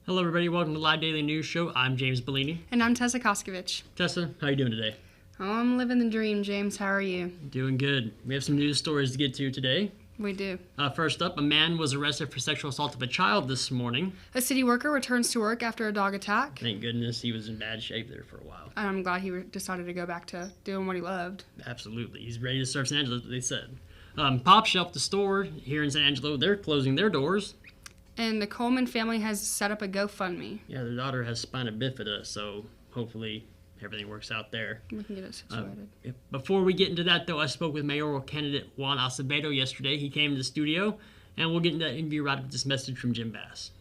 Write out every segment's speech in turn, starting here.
Hello, everybody. Welcome to Live Daily News Show. I'm James Bouligny. And I'm Tessa Koskovich. Tessa, how are you doing today? Oh, I'm living the dream, James. How are you? Doing good. We have some news stories to get to today. We do. First up, a man was arrested for sexual assault of a child this morning. A city worker returns to work after a dog attack. Thank goodness he was in bad shape there for a while. And I'm glad he decided to go back to doing what he loved. Absolutely. He's ready to serve San Angelo, they said. PopShelf, the store here in San Angelo, they're closing their doors. And the Coleman family has set up a GoFundMe. Yeah, their daughter has spina bifida, so hopefully everything works out there. We can get it situated. Before we get into that, though, I spoke with mayoral candidate Juan Acevedo yesterday. He came to the studio, and we'll get into that interview right with this message from Jim Bass.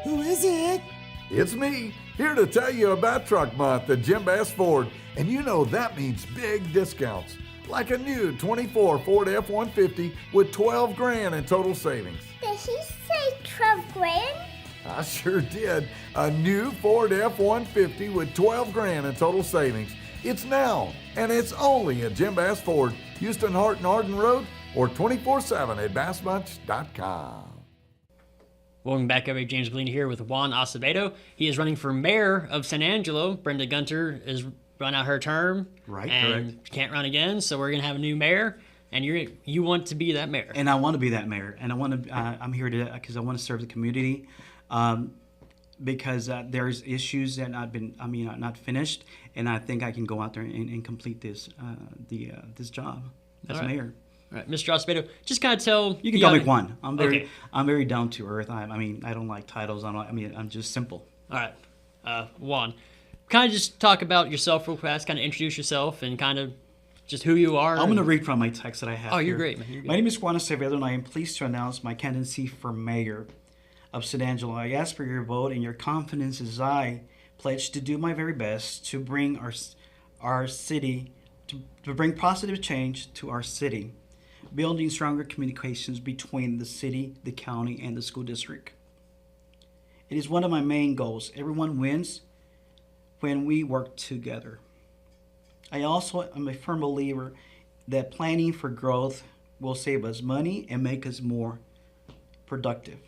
Who is it? It's me, here to tell you about Truck Month at Jim Bass Ford. And you know that means big discounts. Like a new 24 Ford F-150 with 12 grand in total savings. Did he say 12 grand? I sure did. A new Ford F-150 with 12 grand in total savings. It's now, and it's only at Jim Bass Ford, Houston, Hart, and Arden Road, or 24/7 at bassbunch.com. Welcome back, everybody. James Bouligny here with Juan Acevedo. He is running for mayor of San Angelo. Brenda Gunter is run out her term, right? And correct. Can't run again. So we're gonna have a new mayor, and you want to be that mayor. And I want to be that mayor, and I want to. I'm here to because I want to serve the community, because there's issues that not finished, and I think I can go out there and complete this this job as mayor. All right, Mr. Acevedo, just kind of tell you can call me Juan. I'm okay. I'm very down to earth. I don't like titles. I'm just simple. All right, Juan. Kind of just talk about yourself real fast, kind of introduce yourself and kind of just who you are. I'm going to read from my text that I have. Oh, you're here. great, man. You're good. My name is Juan Acevedo, and I am pleased to announce my candidacy for mayor of San Angelo. I ask for your vote and your confidence as I pledge to do my very best to bring our city, to bring positive change to our city, building stronger communications between the city, the county, and the school district. It is one of my main goals. Everyone wins when we work together. I also am a firm believer that planning for growth will save us money and make us more productive.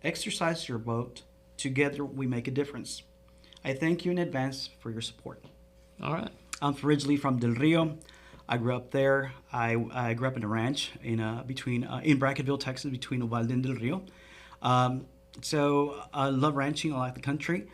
Exercise your vote. Together we make a difference. I thank you in advance for your support. All right. I'm originally from Del Rio. I grew up there. I grew up in a ranch in Brackettville, Texas, between Uvalde and Del Rio. So I love ranching. I like the country.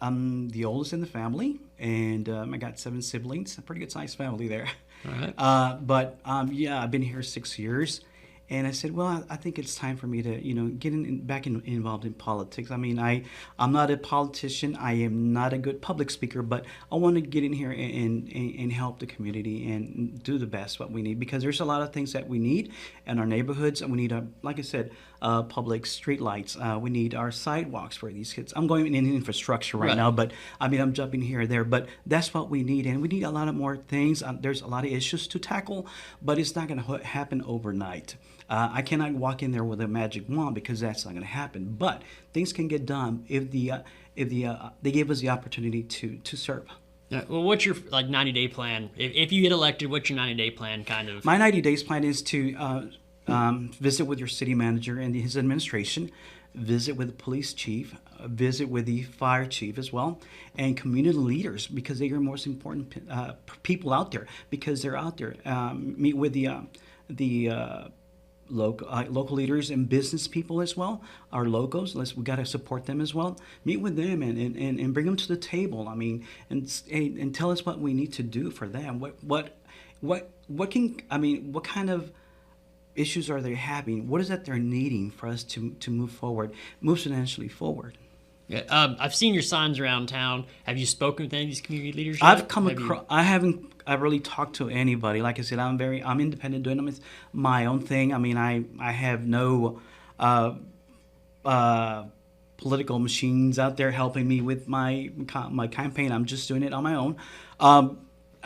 I'm the oldest in the family, and I got 7 siblings. A pretty good sized family there. All right. I've been here 6 years, and I said, well, I think it's time for me to, get involved in politics. I'm not a politician. I am not a good public speaker, but I want to get in here and help the community and do the best what we need, because there's a lot of things that we need in our neighborhoods, and we need, like I said, public street lights. We need our sidewalks for these kids. I'm going in infrastructure right now, but I'm jumping here and there, but that's what we need, and we need a lot of more things. There's a lot of issues to tackle, but it's not going to happen overnight. I cannot walk in there with a magic wand, because that's not going to happen. But things can get done if they give us the opportunity to serve. Yeah, well, what's your 90-day plan? If you get elected, what's your 90-day plan kind of? My 90 days plan is to visit with your city manager and his administration, visit with the police chief, visit with the fire chief as well, and community leaders, because they are the most important people out there, because they're out there. Meet with the local leaders and business people as well, our locals. We got to support them as well. Meet with them and bring them to the table. And tell us what we need to do for them. What kind of issues are they having? What is that they're needing for us to move financially forward? Yeah, I've seen your signs around town. Have you spoken with any of these community leaders yet? I've come across. I've really talked to anybody. Like I said, I'm independent, doing them. It's my own thing. I have no political machines out there helping me with my campaign. I'm just doing it on my own.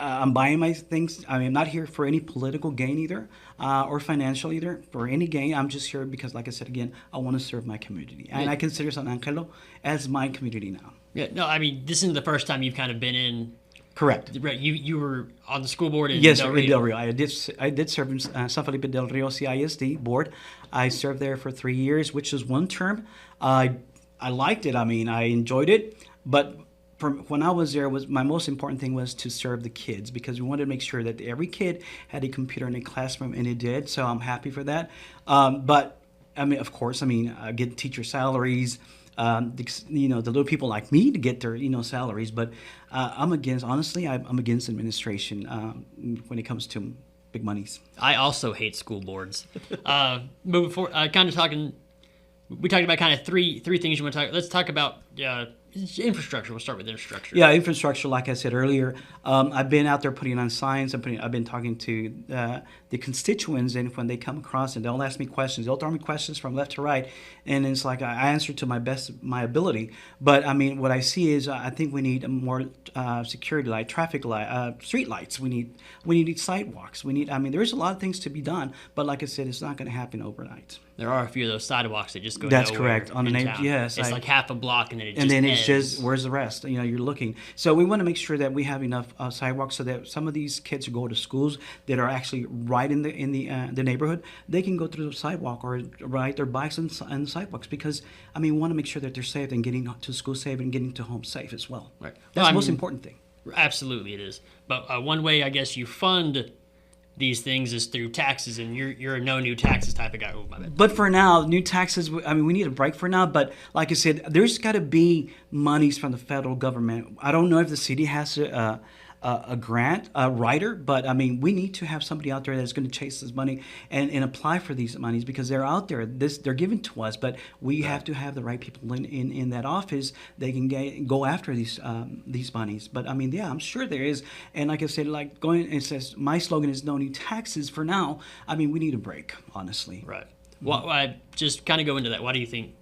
I'm buying my things. I'm not here for any political gain either, or financial either, for any gain. I'm just here because, like I said again, I want to serve my community. And I consider San Angelo as my community now. Yeah, no, this isn't the first time you've kind of been in Correct. Right. You were on the school board in Yes, Del in Rio. Del Rio. I did serve in San Felipe Del Rio CISD board. I served there for 3 years, which is one term. I liked it. I mean, I enjoyed it. But when I was there, was my most important thing was to serve the kids, because we wanted to make sure that every kid had a computer in a classroom, and it did. So I'm happy for that. But I mean, of course, I mean, I get teacher salaries. The little people like me to get their salaries, but I'm against administration when it comes to big monies. I also hate school boards. Moving forward, we talked about kind of three things you want to talk. Let's talk about infrastructure. We'll start with infrastructure. Yeah, infrastructure. Like I said earlier, I've been out there putting on signs. I've been talking to the constituents, and when they come across and they'll ask me questions, they'll throw me questions from left to right, and it's like I answer to my best of my ability. But I mean, what I see is I think we need more security light, traffic light, street lights. We need sidewalks. There's a lot of things to be done, but like I said, it's not going to happen overnight. There are a few of those sidewalks that just go That's nowhere correct. On the in neighbor, town. yes. It's like half a block, and then it's just where's the rest? You're looking. So we want to make sure that we have enough sidewalks so that some of these kids who go to schools that are actually right in the neighborhood, they can go through the sidewalk or ride their bikes on the sidewalks, because we want to make sure that they're safe and getting to school safe and getting to home safe as well. Right. That's the most important thing. Absolutely, it is. But one way I guess you fund these things is through taxes, and you're a no new taxes type of guy. Oh, my bad. But for now, new taxes, we need a break for now. But like I said, there's got to be monies from the federal government. I don't know if the city has a grant writer, but we need to have somebody out there that's going to chase this money and apply for these monies, because they're out there. They're given to us, but we have to have the right people in that office. They can go after these monies. But yeah, I'm sure there is. And like I said, it says my slogan is no new taxes for now. We need a break, honestly. Right. Well, I just kind of go into that. Why do you think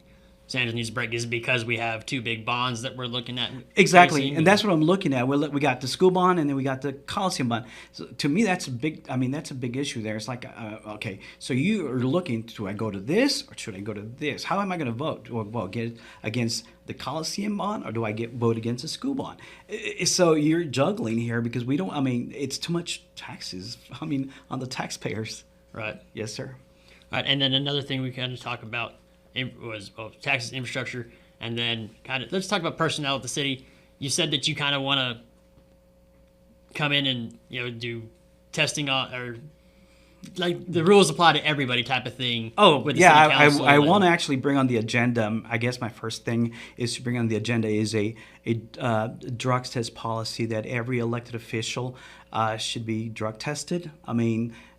San Angelo needs a break? Is it because we have two big bonds that we're looking at? Exactly, and that's what I'm looking at. We got the school bond, and then we got the Coliseum bond. So to me, that's a big. That's a big issue there. It's like, okay, so you are looking. Do I go to this or should I go to this? How am I going to vote? Do I get against the Coliseum bond, or do I vote against the school bond? So you're juggling here, because we don't. It's too much taxes. On the taxpayers. Right. Yes, sir. All right, and then another thing we kind of talk about was taxes, infrastructure, and then let's talk about personnel at the city. You said that you kind of want to come in and do testing on, or like the rules apply to everybody type of thing. Oh, with the yeah, city council I want to actually bring on the agenda. I guess my first thing is to bring on the agenda is a drug test policy that every elected official should be drug tested.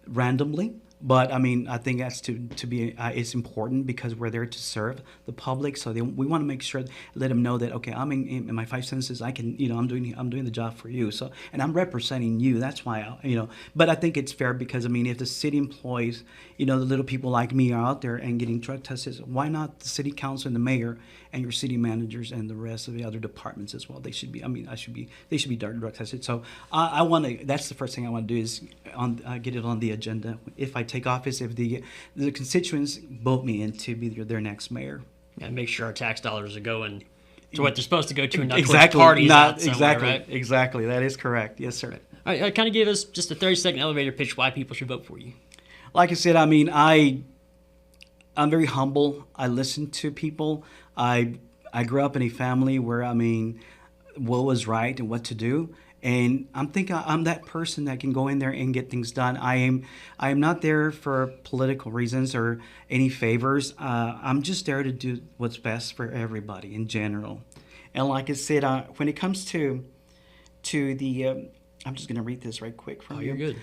Randomly. But I think that's to be it's important, because we're there to serve the public. So we want to make sure, let them know that, okay, I'm in my 5 senses. I can, I'm doing the job for you. So, and I'm representing you. That's why But I think it's fair, because if the city employees, the little people like me are out there and getting drug tested, why not the city council and the mayor and your city managers and the rest of the other departments as well? They should be. They should be drug tested. So I want to. That's the first thing I want to do is get it on the agenda. If I take office, if the constituents vote me in to be their next mayor. And make sure our tax dollars are going to what they're supposed to go to, and not exactly, towards parties not exactly, right? Exactly. That is correct. Yes, sir. All right, kind of give us just a 30-second elevator pitch why people should vote for you. Like I said, I'm very humble. I listen to people. I grew up in a family where what was right and what to do. And I'm that person that can go in there and get things done. I am not there for political reasons or any favors. I'm just there to do what's best for everybody in general. And like I said, when it comes to the, I'm just going to read this right quick from you. You're good.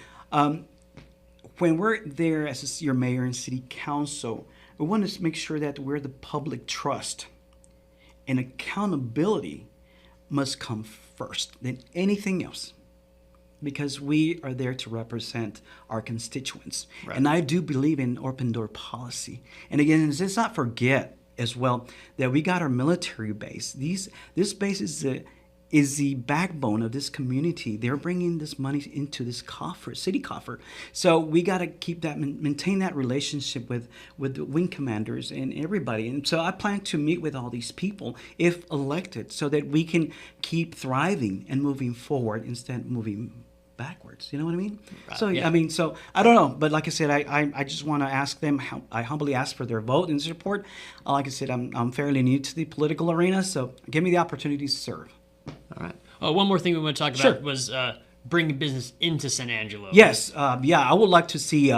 When we're there as your mayor and city council, we want to make sure that we're the public trust, and accountability must come first than anything else, because we are there to represent our constituents. Right. And I do believe in open door policy. And again, let's not forget as well that we got our military base. This base is is the backbone of this community. They're bringing this money into this city coffer. So we got to keep that, maintain that relationship with the wing commanders and everybody. And so I plan to meet with all these people, if elected, so that we can keep thriving and moving forward instead of moving backwards. You know what I mean? Right. So Yeah. I mean, so I don't know, but like I said, I just want to ask them. I humbly ask for their vote and support. Like I said, I'm fairly new to the political arena, so give me the opportunity to serve. All right. One more thing we want to talk Sure. about was bringing business into San Angelo. Yes, I would like to see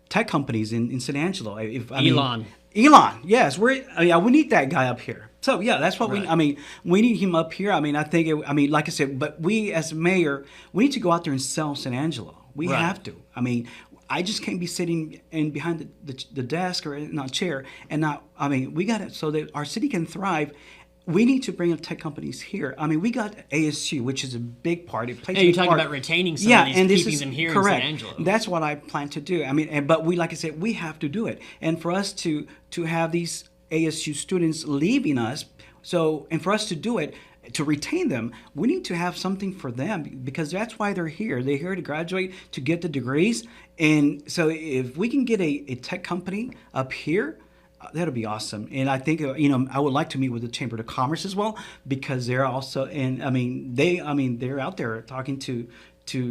tech companies in San Angelo. Elon. Elon, yes, we need that guy up here. So yeah, that's what Right. we need him up here. I think like I said, but we as mayor, we need to go out there and sell San Angelo. We Right. have to. I just can't be sitting behind the desk or in a chair and not. We got it so that our city can thrive. We need to bring up tech companies here. We got ASU, which is a big part. It plays Hey, a you're big talking part. about retaining some of these, and this keeping is them here correct. in San Angelo. That's what I plan to do. But we, like I said, we have to do it. And for us to have these ASU students leaving us, and for us to do it, to retain them, we need to have something for them because that's why they're here. They're here to graduate, to get the degrees. And so if we can get a tech company up here, that'll be awesome. And I think, I would like to meet with the Chamber of Commerce as well because they're also, they're out there talking to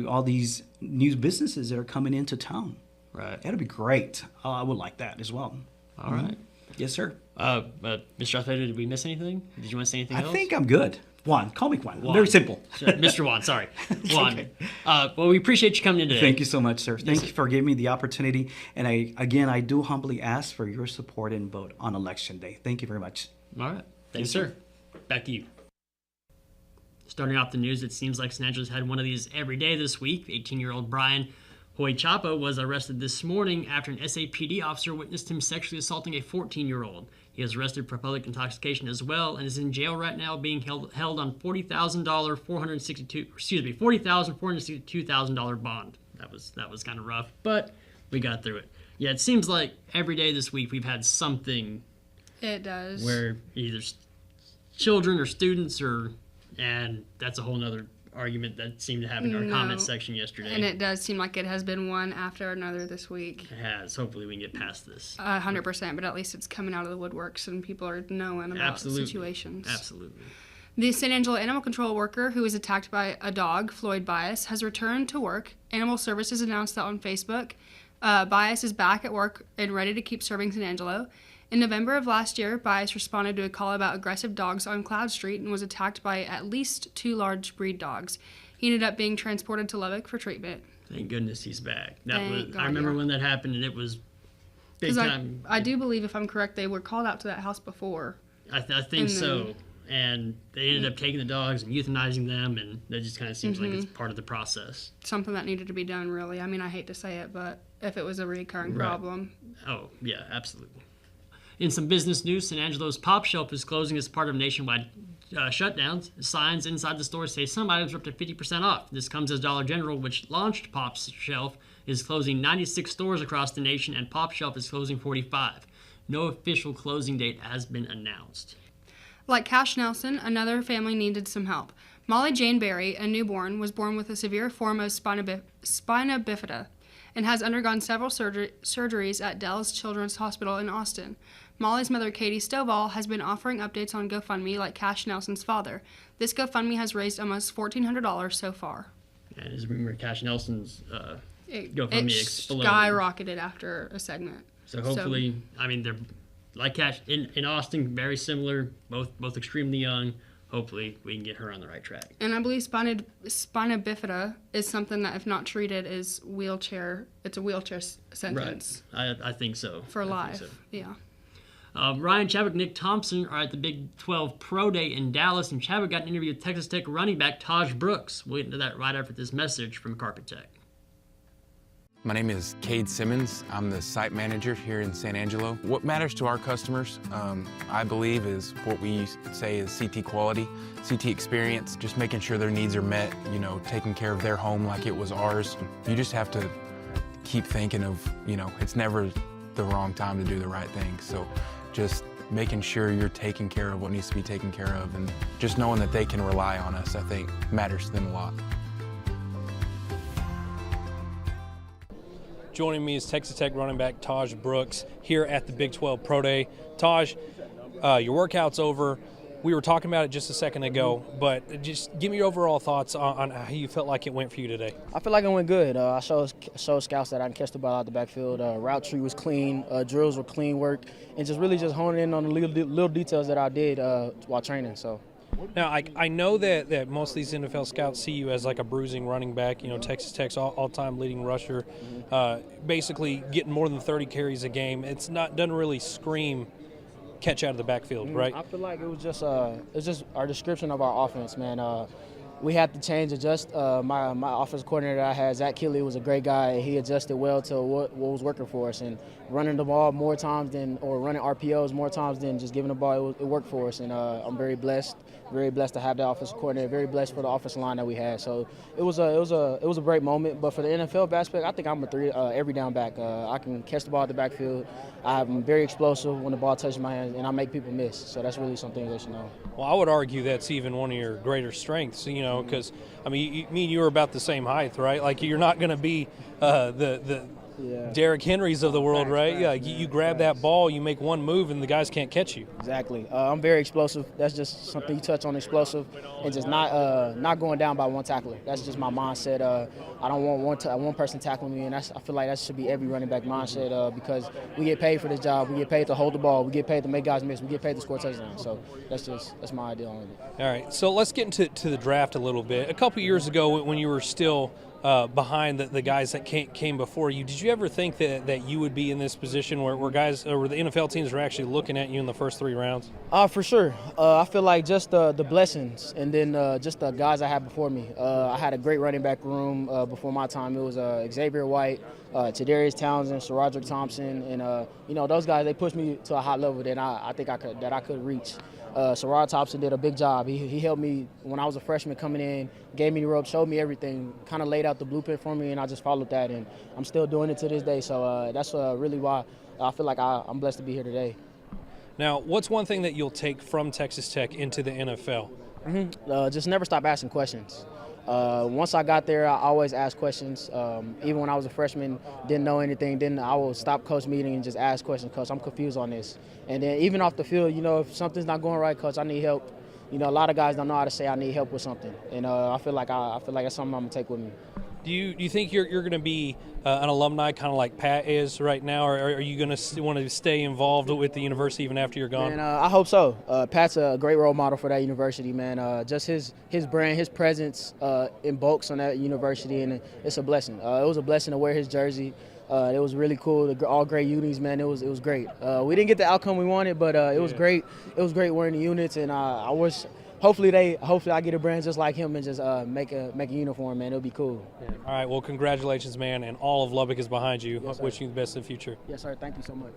all these new businesses that are coming into town. Right. That'll be great. I would like that as well. All right. Yes, sir. Mr. Acevedo, did we miss anything? Did you want to say anything else? I think I'm good. Juan. Call me Juan. Very simple. Sure. Mr. Juan, sorry. Juan. Okay. Well, we appreciate you coming in today. Thank you so much, sir. Thank you for giving me the opportunity. And I do humbly ask for your support and vote on Election Day. Thank you very much. All right. Thanks, sir. Back to you. Starting off the news, it seems like San Angelo's had one of these every day this week. 18-year-old Brian Hoy Chapo was arrested this morning after an SAPD officer witnessed him sexually assaulting a 14-year-old. He was arrested for public intoxication as well and is in jail right now being held on $40,462,000 bond. That was kind of rough, but we got through it. Yeah, it seems like every day this week we've had something. It does. Where either children or students and that's a whole nother argument that seemed to happen in our comment section yesterday. And it does seem like it has been one after another this week. It has. Hopefully we can get past this. 100%, but at least it's coming out of the woodworks and people are knowing about situations. Absolutely. The San Angelo animal control worker who was attacked by a dog, Floyd Bias, has returned to work. Animal Services announced that on Facebook. Bias is back at work and ready to keep serving San Angelo. In November of last year, Bias responded to a call about aggressive dogs on Cloud Street and was attacked by at least 2 large breed dogs. He ended up being transported to Lubbock for treatment. Thank goodness he's back. I remember when that happened, and it was big time. I do believe, if I'm correct, they were called out to that house before. I think so. And they ended up taking the dogs and euthanizing them, and that just kind of seems like it's part of the process. Something that needed to be done, really. I hate to say it, but if it was a recurring problem. Oh, yeah, absolutely. In some business news, San Angelo's PopShelf is closing as part of nationwide shutdowns. Signs inside the store say some items are up to 50% off. This comes as Dollar General, which launched PopShelf, is closing 96 stores across the nation, and PopShelf is closing 45. No official closing date has been announced. Like Cash Nelson, another family needed some help. Molly Jane Berry, a newborn, was born with a severe form of spina bifida and has undergone several surgeries at Dell's Children's Hospital in Austin. Molly's mother, Katie Stovall, has been offering updates on GoFundMe like Cash Nelson's father. This GoFundMe has raised almost $1,400 so far. And as remember, Cash Nelson's GoFundMe exploded. Skyrocketed after a segment. So hopefully, they're like Cash in Austin, very similar, both extremely young. Hopefully, we can get her on the right track. And I believe spina bifida is something that, if not treated, is wheelchair. It's a wheelchair sentence. Right. I think so. For life. Yeah. Ryan Chadwick, Nick Thompson are at the Big 12 Pro Day in Dallas, and Chadwick got an interview with Texas Tech running back Taj Brooks. We'll get into that right after this message from Carpet Tech. My name is Cade Simmons. I'm the site manager here in San Angelo. What matters to our customers, I believe, is what we say is CT quality, CT experience, just making sure their needs are met, taking care of their home like it was ours. You just have to keep thinking of, it's never the wrong time to do the right thing. So just making sure you're taking care of what needs to be taken care of, and just knowing that they can rely on us, I think, matters to them a lot. Joining me is Texas Tech running back Taj Brooks here at the Big 12 Pro Day. Taj, your workout's over. We were talking about it just a second ago, but just give me your overall thoughts on how you felt like it went for you today. I feel like it went good. I showed scouts that I can catch the ball out the backfield. Route tree was clean. Drills were clean work. And just really just honing in on the little details that I did while training. So. Now, I know that most of these NFL scouts see you as like a bruising running back, Texas Tech's all-time leading rusher, basically getting more than 30 carries a game. Doesn't really scream catch out of the backfield, right? I feel like it's just our description of our offense, man. We had to adjust. My offensive coordinator that I had, Zach Keeley, was a great guy. He adjusted well to what was working for us, and running the ball more times or running RPOs more times than just giving the ball, it worked for us. And I'm very blessed to have that offensive coordinator. Very blessed for the offensive line that we had. So it was a great moment. But for the NFL aspect, I think I'm a every down back. I can catch the ball at the backfield. I'm very explosive when the ball touches my hands, and I make people miss. So that's really something they should know. Well, I would argue that's even one of your greater strengths, because, me and you are about the same height, right? Like, you're not going to be the Derrick Henrys of the world, right? You grab that ball, you make one move, and the guys can't catch you. Exactly. I'm very explosive. That's just something you touch on, explosive, and just not going down by one tackler. That's just my mindset. I don't want one person tackling me, and I feel like that should be every running back mindset because we get paid for this job. We get paid to hold the ball. We get paid to make guys miss. We get paid to score touchdowns. So that's my idea on it. All right. So let's get into the draft a little bit. A couple years ago, when you were still behind the guys that came before you, did you ever think that you would be in this position where guys or the NFL teams are actually looking at you in the first 3 rounds? For sure. I feel like just the blessings and then just the guys I had before me. I had a great running back room before my time. It was Xavier White, Tadarius Townsend, SaRodorick Thompson, and those guys, they pushed me to a high level that I think I could reach. SaRodorick Thompson did a big job. He helped me when I was a freshman coming in, gave me the ropes, showed me everything, kind of laid out the blueprint for me, and I just followed that, and I'm still doing it to this day. So that's really why I feel like I'm blessed to be here today. Now, what's one thing that you'll take from Texas Tech into the NFL? Just never stop asking questions. Once I got there, I always asked questions. Even when I was a freshman, didn't know anything, I would stop coach meeting and just ask questions, Coach, I'm confused on this. And then even off the field, if something's not going right, Coach, I need help. A lot of guys don't know how to say I need help with something. And I feel like that's something I'm going to take with me. Do you think you're going to be an alumni kind of like Pat is right now, or are you going to want to stay involved with the university even after you're gone? And I hope so. Pat's a great role model for that university, man. Just his brand, his presence in bulks on that university, and it's a blessing. It was a blessing to wear his jersey. It was really cool. All great unis, man. It was great. We didn't get the outcome we wanted, but it was great. It was great wearing the units, and I wish. Hopefully I get a brand just like him and just make a uniform, man. It'll be cool. Yeah. All right, well, congratulations, man, and all of Lubbock is behind you. Yes, wishing you the best in the future. Yes, sir. Thank you so much.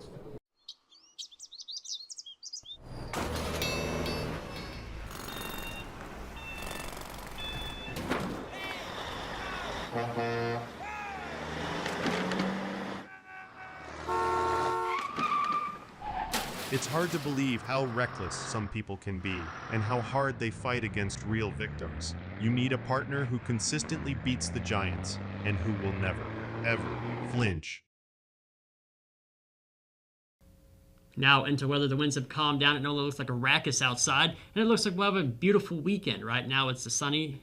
It's hard to believe how reckless some people can be and how hard they fight against real victims. You need a partner who consistently beats the giants and who will never, ever flinch. Now into weather, the winds have calmed down. It no longer looks like a ruckus outside, and it looks like we'll have a beautiful weekend. Right now it's sunny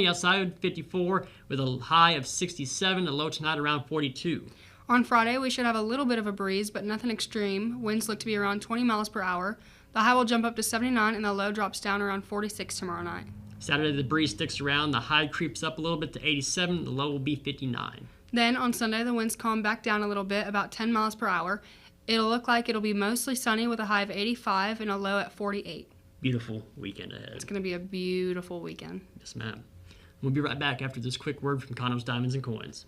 outside, 54, with a high of 67, a low tonight around 42. On Friday, we should have a little bit of a breeze, but nothing extreme. Winds look to be around 20 miles per hour. The high will jump up to 79, and the low drops down around 46 tomorrow night. Saturday, the breeze sticks around. The high creeps up a little bit to 87. The low will be 59. Then, on Sunday, the winds calm back down a little bit, about 10 miles per hour. It'll look like it'll be mostly sunny with a high of 85 and a low at 48. Beautiful weekend ahead. It's going to be a beautiful weekend. Yes, ma'am. We'll be right back after this quick word from Conno's Diamonds and Coins.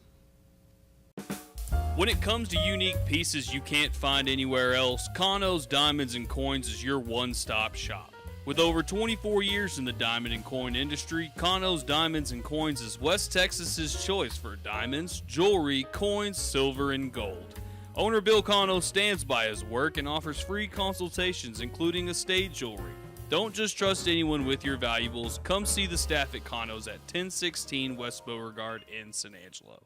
When it comes to unique pieces you can't find anywhere else, Conno's Diamonds and Coins is your one-stop shop. With over 24 years in the diamond and coin industry, Conno's Diamonds and Coins is West Texas's choice for diamonds, jewelry, coins, silver, and gold. Owner Bill Cano stands by his work and offers free consultations, including estate jewelry. Don't just trust anyone with your valuables. Come see the staff at Cano's at 1016 West Beauregard in San Angelo.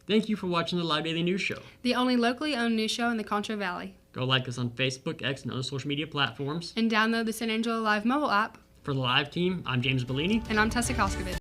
Thank you for watching the Live Daily News Show. The only locally owned news show in the Concho Valley. Go like us on Facebook, X, and other social media platforms. And download the San Angelo Live mobile app. For the live team, I'm James Bouligny. And I'm Tessa Koskovich.